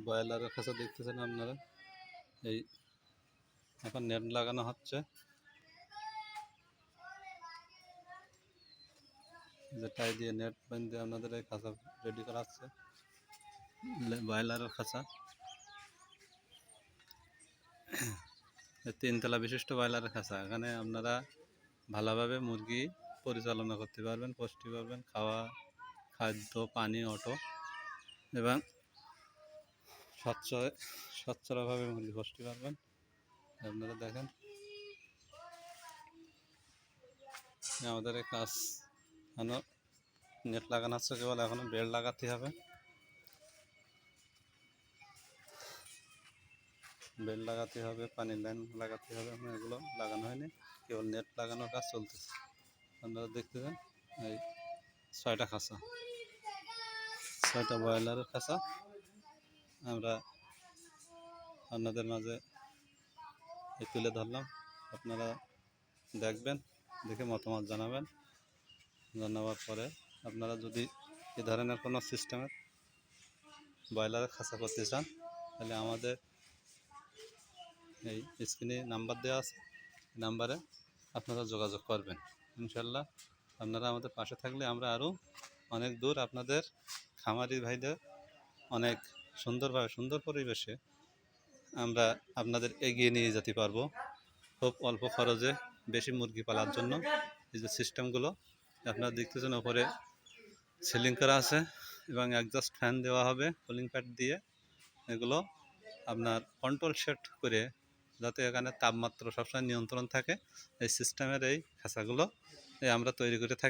ব্রয়লারের খাঁচা দেখতেছেন আপনারা। এই এখন নেট লাগানো হচ্ছে, যেটাই দিয়ে নেট বেঁধে আপনাদের এই খাঁচা রেডি করা হচ্ছে, ব্রয়লারের খাঁচা। তিনতলা বিশিষ্ট ব্রয়লারের খাঁচা। এখানে আপনারা ভালোভাবে মুরগি পরিচালনা করতে পারবেন, পুষ্টি পাবেন, খাদ্য, পানি, অটো এবং স্বচ্ছভাবে মুরগি পুষ্টি পাবেন। আপনারা দেখেন আমাদের এই কাজ এখনো নেট লাগানো হচ্ছে, কেবল এখনো বেল্ট লাগাতে হবে। বেল্ট লাগাতে হবে, পানির লাইন লাগাতে হবে। এগুলো লাগানো হয়নি, কেবল নেট লাগানোর কাজ চলতেছে। আপনারা দেখতেছেন এই 6টা খাঁচা, 6টা ব্রয়লারের খাঁচা আমরা আপনাদের মাঝে তুলে ধরলাম। আপনারা দেখবেন, দেখে মতামত জানাবেন। জানাবার পরে আপনারা যদি এ ধরনের কোনো সিস্টেমের ব্রয়লারের খাঁচা করতে চান, তাহলে আমাদের এই স্ক্রিনে নাম্বার দেওয়া আছে, নাম্বারে আপনারা যোগাযোগ করবেন। ইনশাল্লাহ আপনারা আমাদের পাশে থাকলে আমরা আরও অনেক দূর আপনাদের খামারি ভাইদের অনেক সুন্দরভাবে, সুন্দর পরিবেশে আমরা আপনাদের এগিয়ে নিয়ে যেতে পারবো। খুব অল্প খরচে বেশি মুরগি পালার জন্য এই যে সিস্টেমগুলো আপনারা দেখতেছেন, ওপরে সিলিং করা আছে এবং অ্যাডজাস্ট ফ্যান দেওয়া হবে কুলিং প্যাড দিয়ে। এগুলো আপনার কন্ট্রোল সেট করে, যাতে এখানে তাপমাত্রা সবসময় নিয়ন্ত্রণ থাকে, এই সিস্টেমের এই খাঁচাগুলো আমরা তৈরি করে থাকি।